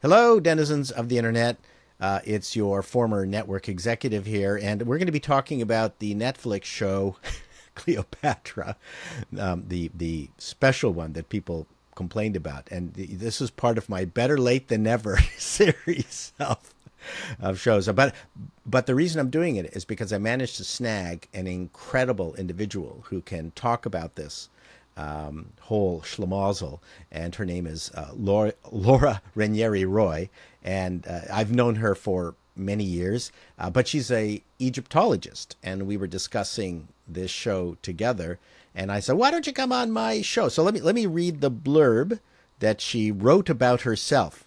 Hello, denizens of the internet. It's your former network executive here, and we're going to be talking about the Netflix show Cleopatra, the special one that people complained about. And this is part of my Better Late Than Never series of shows. But the reason I'm doing it is because I managed to snag an incredible individual who can talk about this whole schlemazel, and her name is Laura Ranieri Roy, and I've known her for many years, but she's a Egyptologist, and we were discussing this show together, and I said, why don't you come on my show? So let me read the blurb that she wrote about herself.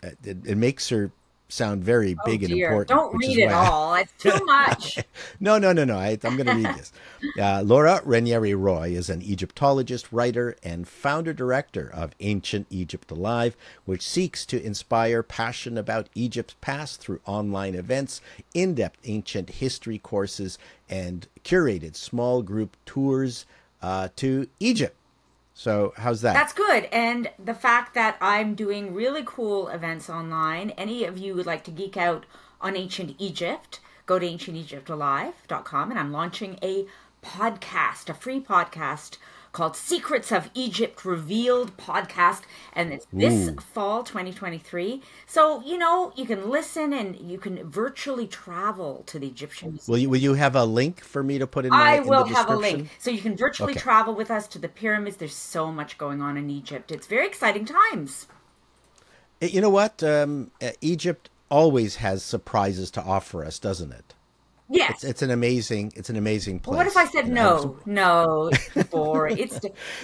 It makes her sound very big and important. Don't read it all. It's too much. No. I'm going to read this. Laura Ranieri Roy is an Egyptologist, writer, and founder-director of Ancient Egypt Alive, which seeks to inspire passion about Egypt's past through online events, in-depth ancient history courses, and curated small group tours to Egypt. So how's that? That's good. And the fact that I'm doing really cool events online, any of you would like to geek out on ancient Egypt, go to ancientegyptalive.com, and I'm launching a podcast, a free podcast called Secrets of Egypt Revealed podcast, and it's this fall 2023. So, you can listen and you can virtually travel to the Egyptian Museum. Will you have a link for me to put in I in will the have a description? link. So you can virtually travel with us to the pyramids. There's so much going on in Egypt. It's very exciting times. You know what? Egypt always has surprises to offer us, doesn't it? Yes. It's an amazing place. Well, what if I said no? No, it's boring. It's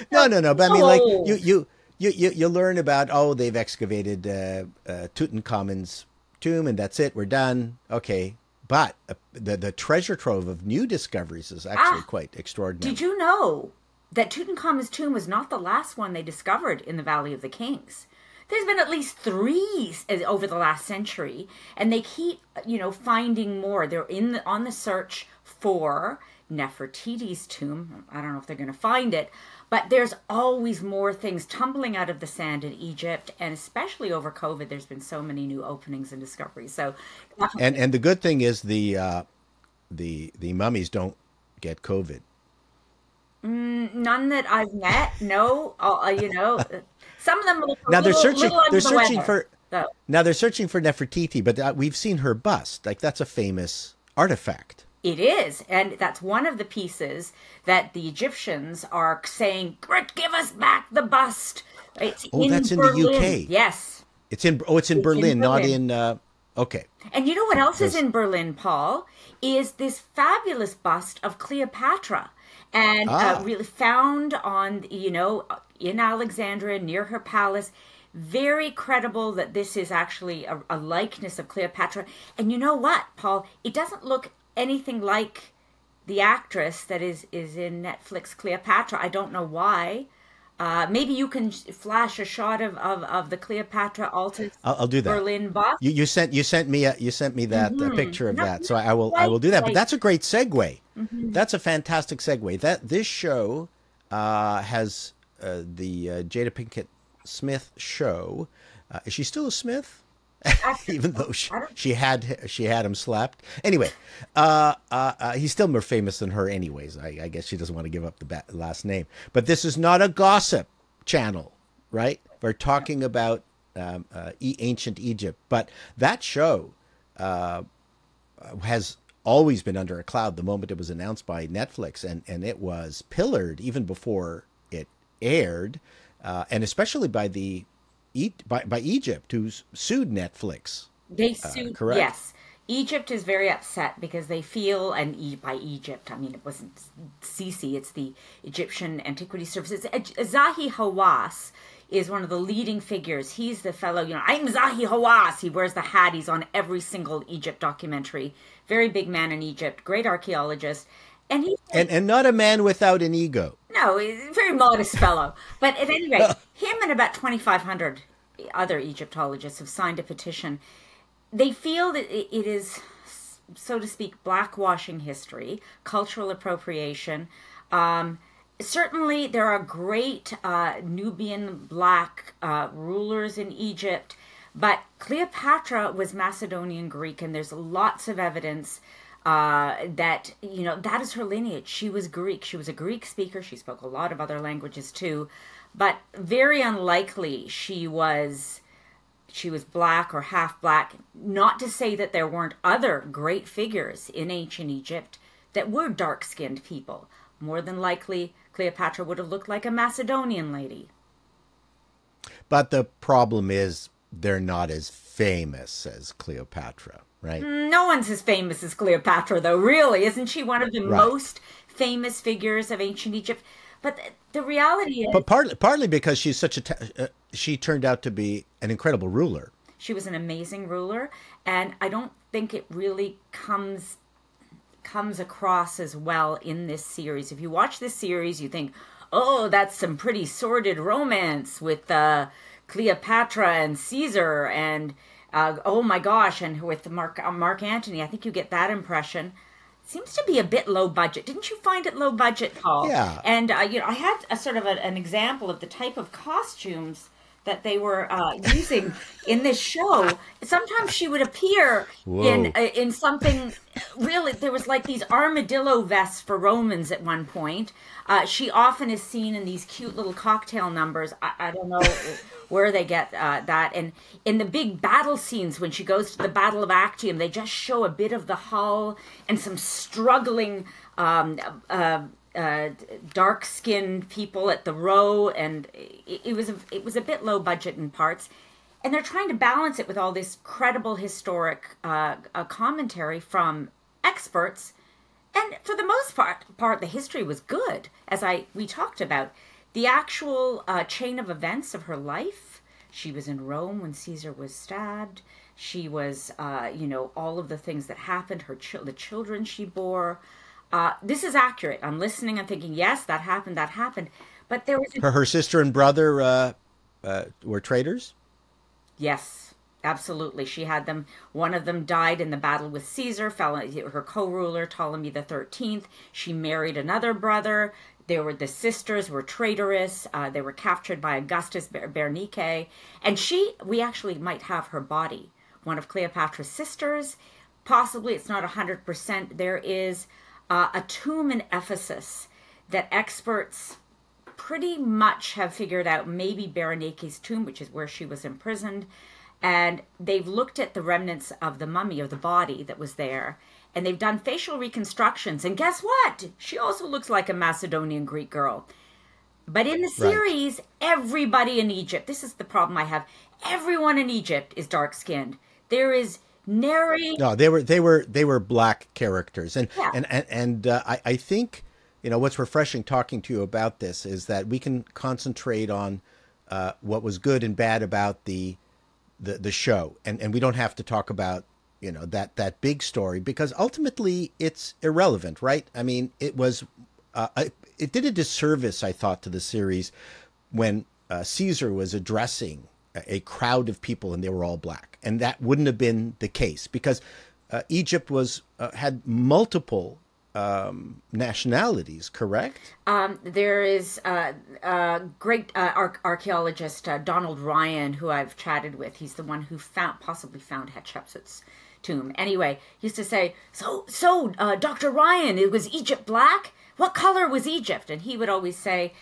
no. But I mean, like old. you learn about, they've excavated Tutankhamun's tomb, and that's it. We're done. Okay, but the treasure trove of new discoveries is actually quite extraordinary. Did you know that Tutankhamun's tomb was not the last one they discovered in the Valley of the Kings? There's been at least 3 over the last century, and they keep, finding more. They're on the search for Nefertiti's tomb. I don't know if they're going to find it, but there's always more things tumbling out of the sand in Egypt, and especially over COVID, there's been so many new openings and discoveries. So, and the good thing is the mummies don't get COVID. None that I've met. No, some of them look Now they're searching for Nefertiti, but we've seen her bust. Like, that's a famous artifact. It is, and that's one of the pieces that the Egyptians are saying, give us back the bust. It's that's Berlin. In the UK. Yes. It's in Berlin, not in okay. And you know what else is in Berlin, Paul? Is this fabulous bust of Cleopatra. And really found on, in Alexandria, near her palace. Very credible that this is actually a likeness of Cleopatra. And you know what, Paul? It doesn't look anything like the actress that is in Netflix Cleopatra. I don't know why. Maybe you can flash a shot of the Cleopatra Alta. I'll do that. Berlin bust. You sent me that picture of that, so I will do that. But that's a great segue. That's a fantastic segue. This show has the Jada Pinkett Smith show. Is she still a Smith? Even though she had him slapped. Anyway, he's still more famous than her anyways. I guess she doesn't want to give up the last name. But this is not a gossip channel, right? We're talking about ancient Egypt. But that show has always been under a cloud the moment it was announced by Netflix. And it was pillared even before it aired, and especially by Egypt, who's sued Netflix. They sued, correct? Yes. Egypt is very upset because they feel, and by Egypt, I mean, it wasn't Sisi, it's the Egyptian Antiquity Services. Zahi Hawass is one of the leading figures. He's the fellow, I'm Zahi Hawass. He wears the hat. He's on every single Egypt documentary. Very big man in Egypt, great archaeologist. And he's and not a man without an ego. No, he's a very modest fellow. But at any rate, him and about 2,500 other Egyptologists have signed a petition. They feel that it is, so to speak, blackwashing history, cultural appropriation. Certainly, there are great Nubian black rulers in Egypt, But Cleopatra was Macedonian Greek, and there's lots of evidence that, that is her lineage. She was Greek. She was a Greek speaker. She spoke a lot of other languages too, but very unlikely she was black or half black. Not to say that there weren't other great figures in ancient Egypt that were dark-skinned people. More than likely, Cleopatra would have looked like a Macedonian lady. But the problem is they're not as famous as Cleopatra, right? No one's as famous as Cleopatra, though, really. Isn't she one of the most famous figures of ancient Egypt? But the reality is... But partly because she's such she turned out to be an incredible ruler. She was an amazing ruler, and I don't think it really comes across as well in this series. If you watch this series, you think, oh, that's some pretty sordid romance with Cleopatra and Caesar, and oh my gosh, and with Mark Antony. I think you get that impression. Seems to be a bit low budget. Didn't you find it low budget, Paul? Yeah. And I had a sort of an example of the type of costumes that they were using in this show. Sometimes she would appear in something really. There was like these armadillo vests for Romans at one point. She often is seen in these cute little cocktail numbers. I don't know where they get that. And in the big battle scenes, when she goes to the Battle of Actium, they just show a bit of the hull and some struggling dark-skinned people at the row, and it was a bit low budget in parts, and they're trying to balance it with all this credible historic commentary from experts, and for the most part the history was good, as we talked about. The actual chain of events of her life: she was in Rome when Caesar was stabbed. She was all of the things that happened, the children she bore. This is accurate. I'm listening. I'm thinking, yes, that happened. But there was her sister and brother were traitors. Yes, absolutely. She had them. One of them died in the battle with Caesar. Her co-ruler Ptolemy the 13th. She married another brother. The sisters were traitorous. They were captured by Augustus Bernice, and we actually might have her body. One of Cleopatra's sisters. Possibly, it's not 100%. There is a tomb in Ephesus that experts pretty much have figured out maybe Berenice's tomb, which is where she was imprisoned. And they've looked at the remnants of the mummy, of the body that was there, and they've done facial reconstructions. And guess what? She also looks like a Macedonian Greek girl. But in the series, everybody in Egypt, this is the problem I have, everyone in Egypt is dark-skinned. There is nary... No, they were black characters, and I think what's refreshing talking to you about this is that we can concentrate on what was good and bad about the show, and we don't have to talk about that big story, because ultimately it's irrelevant, right? I mean, it was it did a disservice, I thought, to the series when Caesar was addressing a crowd of people and they were all black, and that wouldn't have been the case, because Egypt had multiple nationalities, correct? There is a great archaeologist, Donald Ryan, who I've chatted with. He's the one who possibly found Hatshepsut's tomb. Anyway, he used to say, so Dr. Ryan, was Egypt black? What color was Egypt? And he would always say,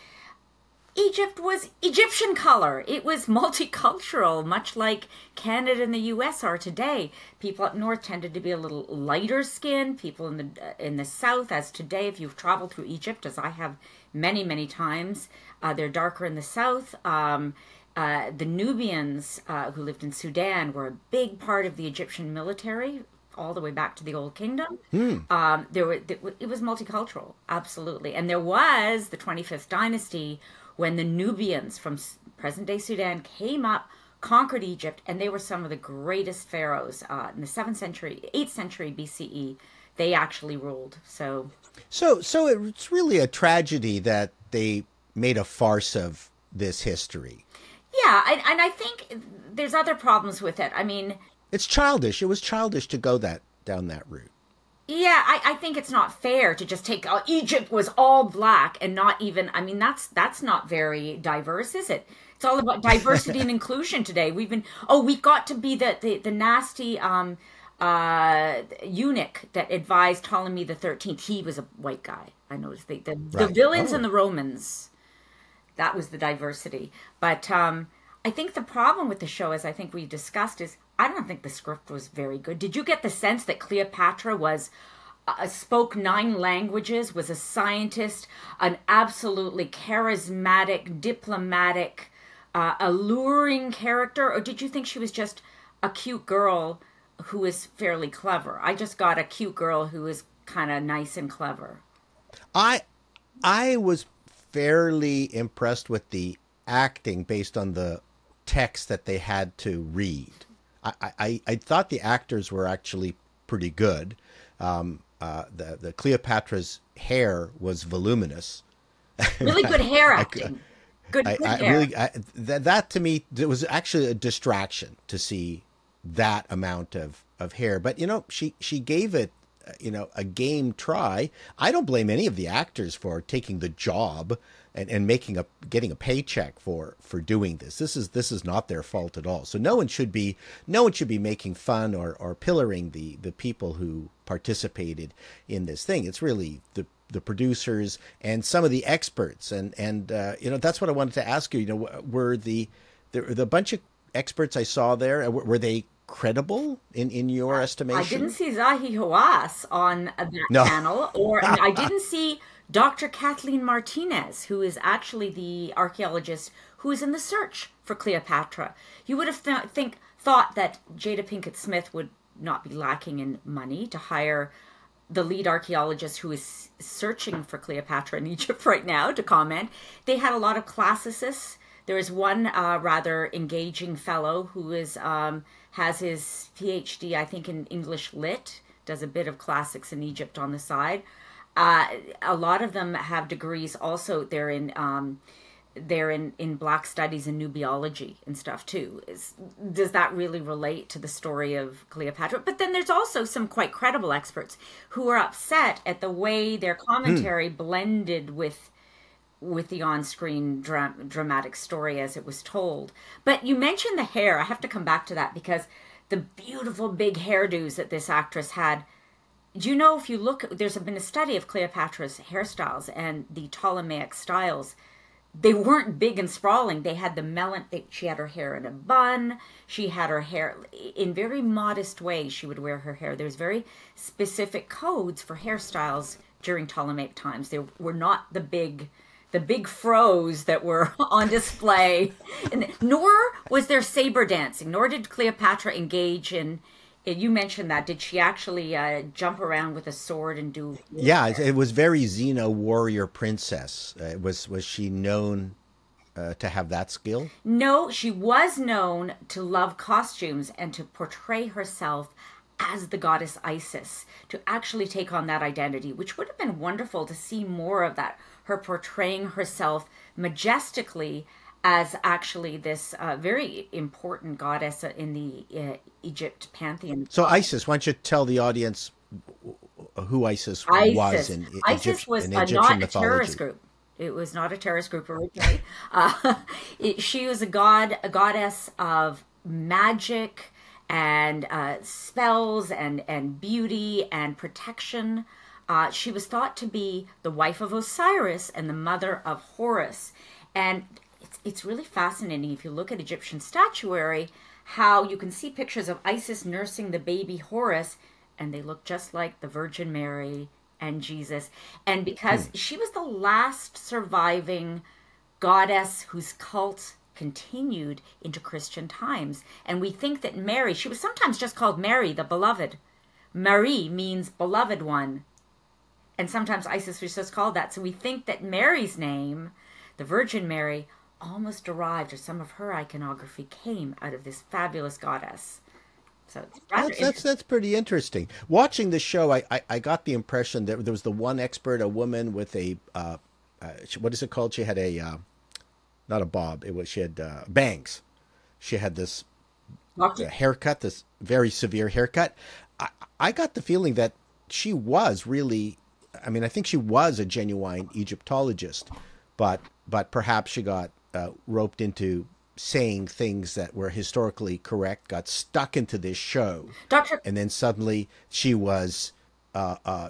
Egypt was Egyptian color. It was multicultural, much like Canada and the U.S. are today. People up north tended to be a little lighter skinned. People in the south, as today, if you've traveled through Egypt, as I have many, many times, they're darker in the south. The Nubians who lived in Sudan were a big part of the Egyptian military, all the way back to the Old Kingdom. It was multicultural, absolutely. And there was the 25th dynasty, when the Nubians from present-day Sudan came up, conquered Egypt, and they were some of the greatest pharaohs in the 8th century BCE. They actually ruled. So it's really a tragedy that they made a farce of this history. Yeah, and I think there's other problems with it. I mean, it's childish. It was childish to go down that route. Yeah, I think it's not fair to just take Egypt was all black and not even, I mean, that's not very diverse, is it? It's all about diversity and inclusion today. We got to be the nasty eunuch that advised Ptolemy the 13th. He was a white guy. I noticed the Right. villains and Oh. the Romans. That was the diversity. But I think the problem with the show, as I think we discussed, is I don't think the script was very good. Did you get the sense that Cleopatra spoke 9 languages, was a scientist, an absolutely charismatic, diplomatic, alluring character? Or did you think she was just a cute girl who is fairly clever? I just got a cute girl who is kind of nice and clever. I I was fairly impressed with the acting based on the text that they had to read. I thought the actors were actually pretty good. The Cleopatra's hair was voluminous. Really good hair acting. Good hair. That to me, it was actually a distraction to see that amount of hair. But she gave it a game try. I don't blame any of the actors for taking the job and getting a paycheck for doing this. This is not their fault at all. So no one should be making fun or pillaring the people who participated in this thing. It's really the producers and some of the experts, and that's what I wanted to ask you. Were the bunch of experts I saw there, were they credible in your estimation? I didn't see Zahi Hawass on that panel, or I didn't see Dr. Kathleen Martinez, who is actually the archaeologist who is in the search for Cleopatra. You would have thought that Jada Pinkett Smith would not be lacking in money to hire the lead archaeologist who is searching for Cleopatra in Egypt right now to comment. They had a lot of classicists. There is one rather engaging fellow who has his PhD, I think, in English Lit, does a bit of classics in Egypt on the side. A lot of them have degrees also. They're in Black Studies and Nubiology and stuff too. Does that really relate to the story of Cleopatra? But then there's also some quite credible experts who are upset at the way their commentary blended with the on-screen dramatic story as it was told. But you mentioned the hair. I have to come back to that because the beautiful big hairdos that this actress had. Do you know, if you look, there's been a study of Cleopatra's hairstyles and the Ptolemaic styles. They weren't big and sprawling. They had she had her hair in a bun. She had her hair in very modest ways. She would wear her hair. There's very specific codes for hairstyles during Ptolemaic times. There were not the big fros that were on display. Nor was there saber dancing, nor did Cleopatra engage in, you mentioned that, did she actually jump around with a sword and do... Yeah, it was very Xena warrior princess. Was she known to have that skill? No, she was known to love costumes and to portray herself as the goddess Isis, to actually take on that identity, which would have been wonderful to see more of that, her portraying herself majestically as actually this very important goddess in the Egypt pantheon. So Isis, why don't you tell the audience who Isis was in Isis was in Egyptian not mythology. A terrorist group. It was not a terrorist group originally. She was a goddess of magic and spells and beauty and protection. She was thought to be the wife of Osiris and the mother of Horus. And it's really fascinating if you look at Egyptian statuary, how you can see pictures of Isis nursing the baby Horus, and they look just like the Virgin Mary and Jesus. And because she was the last surviving goddess whose cult continued into Christian times. And we think that Mary, she was sometimes just called Mary, the beloved. Marie means beloved one. And sometimes Isis was just called that. So we think that Mary's name, the Virgin Mary, almost derived, or some of her iconography came out of this fabulous goddess. So that's pretty interesting. Watching the show, I got the impression that there was the one expert, a woman with a what is it called? She had a not a bob. She had bangs. She had this haircut, this very severe haircut. I got the feeling that she was really, I think she was a genuine Egyptologist, but perhaps she got roped into saying things that were historically correct, got stuck into this show, and then suddenly she was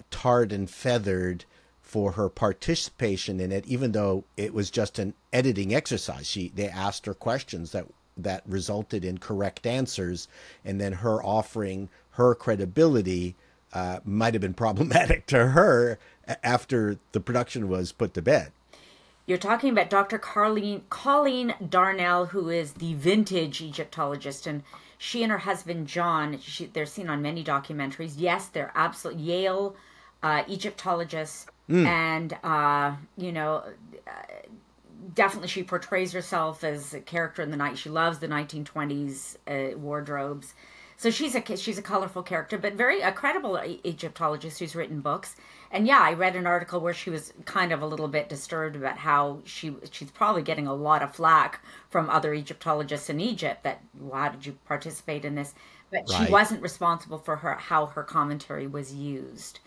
tarred and feathered for her participation in it, even though it was just an editing exercise. They asked her questions that resulted in correct answers, and then her offering her credibility might have been problematic to her after the production was put to bed. You're talking about Dr. Colleen Darnell, who is the vintage Egyptologist, and she and her husband John, they're seen on many documentaries. Yes, they're absolute Yale Egyptologists, and definitely she portrays herself as a character in the night. She loves the 1920s wardrobes. So she's a colorful character, but a credible Egyptologist who's written books. And yeah, I read an article where she was kind of a little bit disturbed about how she's probably getting a lot of flack from other Egyptologists in Egypt that, why did you participate in this? But right. She wasn't responsible for how her commentary was used.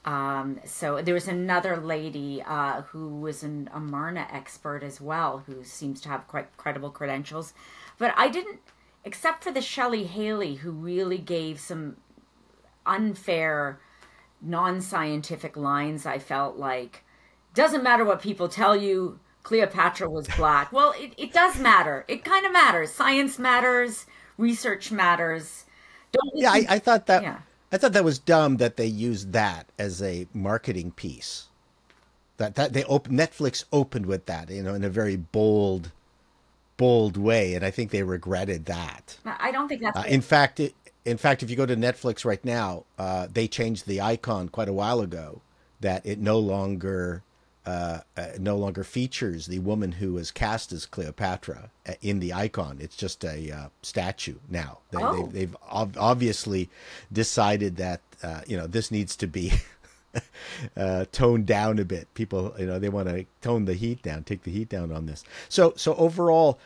So there was another lady who was a Marna expert as well, who seems to have quite credible credentials. But I didn't, except for the Shelley Haley, who really gave some unfair, non-scientific lines. I felt like, doesn't matter what people tell you, Cleopatra was black. Well, it does matter. It kind of matters. Science matters. Research matters. I thought that. Yeah. I thought that was dumb that they used that as a marketing piece. That Netflix opened with that, in a very bold way, and I think they regretted that. I don't think that's in fact, if you go to Netflix right now, they changed the icon quite a while ago. That it no longer features the woman who was cast as Cleopatra in the icon. It's just a statue now. They've obviously decided that this needs to be toned down a bit. People, they want to tone the heat down, take the heat down on this. So overall,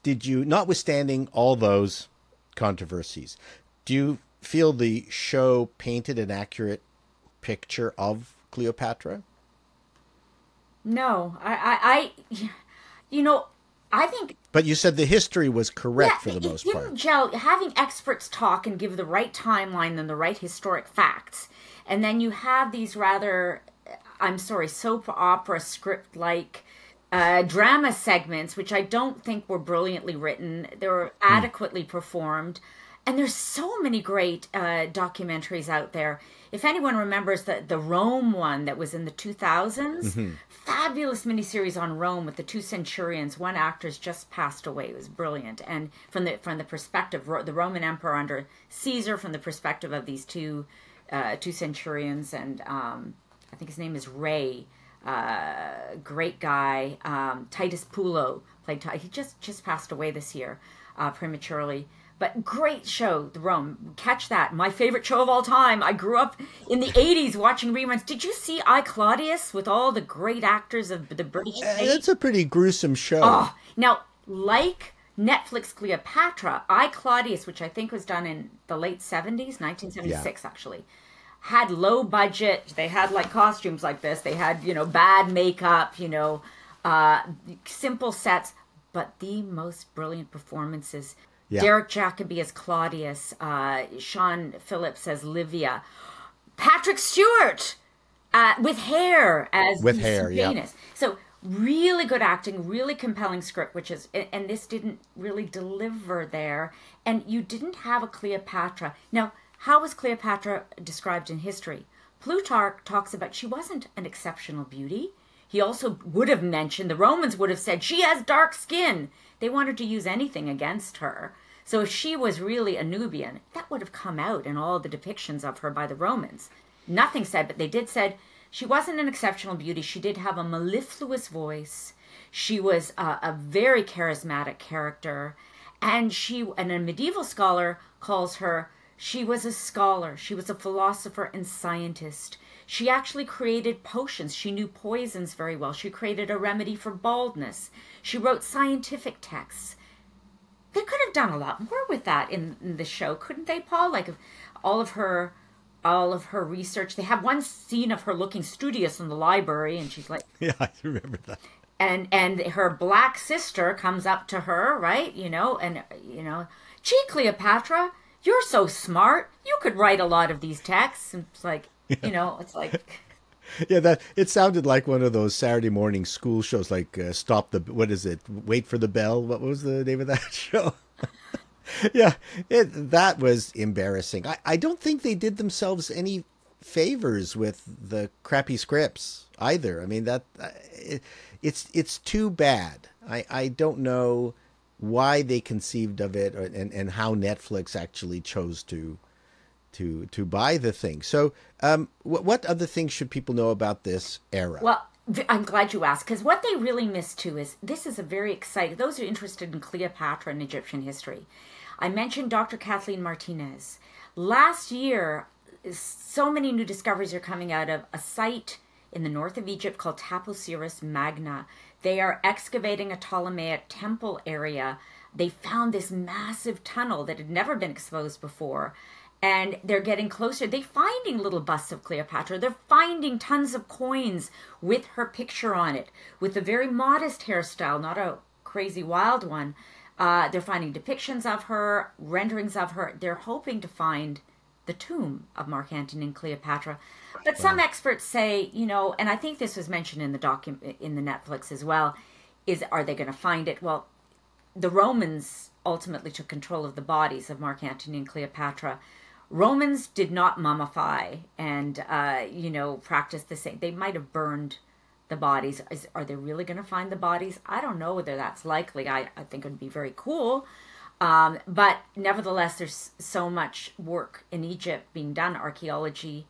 did you, notwithstanding all those controversies, do you feel the show painted an accurate picture of Cleopatra? No, I think. But you said the history was correct for the most part. It didn't gel. Having experts talk and give the right timeline and the right historic facts, and then you have these rather, soap opera script-like drama segments, which I don't think were brilliantly written. They were adequately performed. And there's so many great documentaries out there. If anyone remembers the Rome one that was in the 2000s, fabulous miniseries on Rome with the two centurions. One actor's just passed away. It was brilliant. And from the perspective, the Roman emperor under Caesar, from the perspective of these two centurions, and I think his name is Ray. Great guy. Titus Pulo played. He just passed away this year prematurely. But great show, The Rome. Catch that. My favorite show of all time. I grew up in the 80s watching reruns. Did you see I, Claudius with all the great actors of the British state? It's a pretty gruesome show. Oh, now, like Netflix Cleopatra, I, Claudius, which I think was done in the late 70s, 1976 actually, had low budget. They had costumes like this. They had, bad makeup, simple sets, but the most brilliant performances. Yeah. Derek Jacobi as Claudius, Sean Phillips as Livia, Patrick Stewart with hair as Venus. Yeah. So really good acting, really compelling script, and this didn't really deliver there. And you didn't have a Cleopatra. Now, how was Cleopatra described in history? Plutarch talks about she wasn't an exceptional beauty. He also would have mentioned, the Romans would have said, she has dark skin. They wanted to use anything against her. So if she was really a Nubian, that would have come out in all the depictions of her by the Romans. Nothing said, but they did said she wasn't an exceptional beauty. She did have a mellifluous voice. She was a very charismatic character. And a medieval scholar calls her, she was a scholar. She was a philosopher and scientist. She actually created potions. She knew poisons very well. She created a remedy for baldness. She wrote scientific texts. They could have done a lot more with that in the show, couldn't they, Paul? All of her research. They have one scene of her looking studious in the library, and she's like, yeah, I remember that. and her black sister comes up to her, right? And gee, Cleopatra, you're so smart. You could write a lot of these texts. And it's like, it's like. Yeah, that it sounded like one of those Saturday morning school shows, like Stop the, what is it? Wait for the Bell. What was the name of that show? Yeah, that was embarrassing. I don't think they did themselves any favors with the crappy scripts either. I mean, it's too bad. I don't know why they conceived of it, and how Netflix actually chose to buy the thing. So what other things should people know about this era? Well, I'm glad you asked, because what they really miss too is this is a very exciting, those who are interested in Cleopatra and Egyptian history. I mentioned Dr. Kathleen Martinez. Last year, so many new discoveries are coming out of a site in the north of Egypt called Taposiris Magna. They are excavating a Ptolemaic temple area. They found this massive tunnel that had never been exposed before. And they're getting closer. They're finding little busts of Cleopatra. They're finding tons of coins with her picture on it, with a very modest hairstyle, not a crazy wild one. They're finding depictions of her, renderings of her. They're hoping to find the tomb of Mark Antony and Cleopatra. But some experts say, and I think this was mentioned in the in the Netflix as well, are they going to find it? Well, the Romans ultimately took control of the bodies of Mark Antony and Cleopatra. Romans did not mummify and, practice the same. They might have burned the bodies. Are they really going to find the bodies? I don't know whether that's likely. I think it would be very cool. But nevertheless, there's so much work in Egypt being done, archaeology,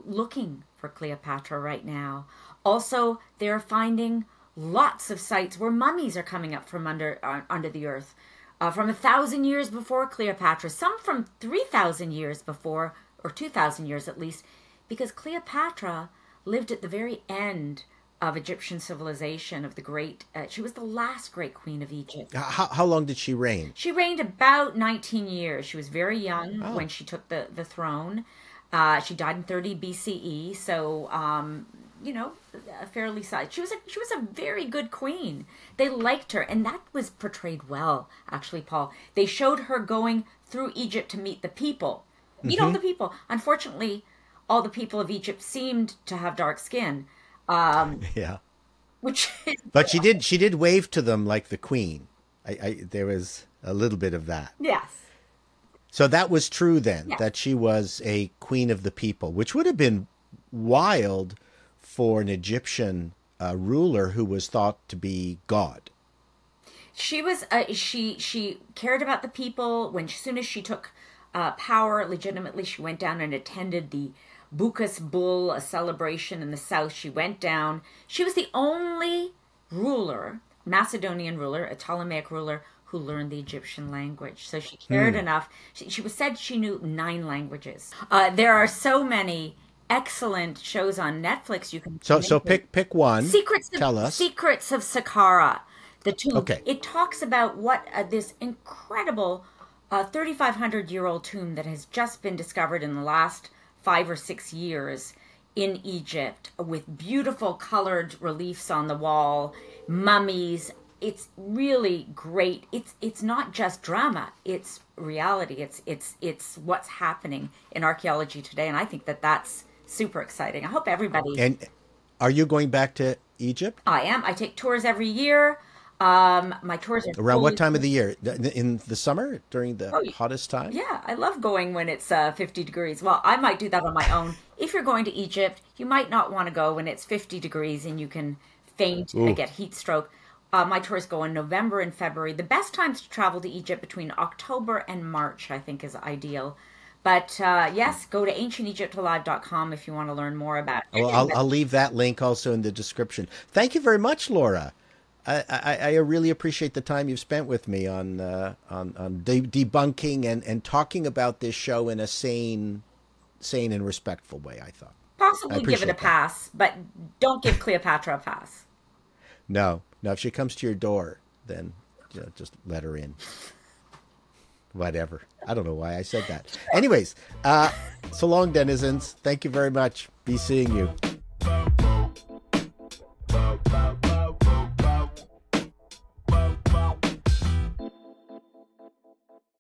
looking for Cleopatra right now. Also, they're finding lots of sites where mummies are coming up from under the earth. From 1,000 years before Cleopatra, some from 3,000 years before, or 2,000 years at least, because Cleopatra lived at the very end of Egyptian civilization, of the great, she was the last great queen of Egypt. How long did she reign? She reigned about 19 years. She was very young when she took the throne. She died in 30 BCE, so a fairly sized. She was a very good queen. They liked her, and that was portrayed well, actually, Paul. They showed her going through Egypt to meet the people. Meet all the people. Unfortunately, all the people of Egypt seemed to have dark skin. Yeah. Which but she did wave to them like the queen. There was a little bit of that. Yes. So that was true then, yes. that she was a queen of the people, which would have been wild for an Egyptian ruler who was thought to be God. She was she cared about the people. As soon as she took power legitimately, she went down and attended the Bucas Bull, a celebration in the south. She went down. She was the only ruler, Macedonian ruler, a Ptolemaic ruler, who learned the Egyptian language. So she cared enough. She was said she knew 9 languages. There are so many excellent shows on Netflix. You can so pick one. Tell us. Secrets of Saqqara, the tomb. Okay. It talks about what this incredible 3,500-year-old tomb that has just been discovered in the last 5 or 6 years in Egypt, with beautiful colored reliefs on the wall, mummies. It's really great. It's not just drama. It's reality. It's what's happening in archaeology today, and I think that's super exciting. I hope everybody. And are you going back to Egypt? I am. I take tours every year. My tours are around what time of the year? In the summer, during the hottest time? Yeah, I love going when it's 50 degrees. Well, I might do that on my own. If you're going to Egypt, you might not want to go when it's 50 degrees and you can faint and get heat stroke. My tours go in November and February. The best times to travel to Egypt between October and March, I think, is ideal. But yes, go to ancientegyptalive.com if you want to learn more about it. Well, I'll leave that link also in the description. Thank you very much, Laura. I really appreciate the time you've spent with me on debunking and talking about this show in a sane and respectful way, I thought. Possibly give it a pass, but don't give Cleopatra a pass. No, if she comes to your door, then just let her in. Whatever. I don't know why I said that. Anyways, so long, denizens. Thank you very much. Be seeing you.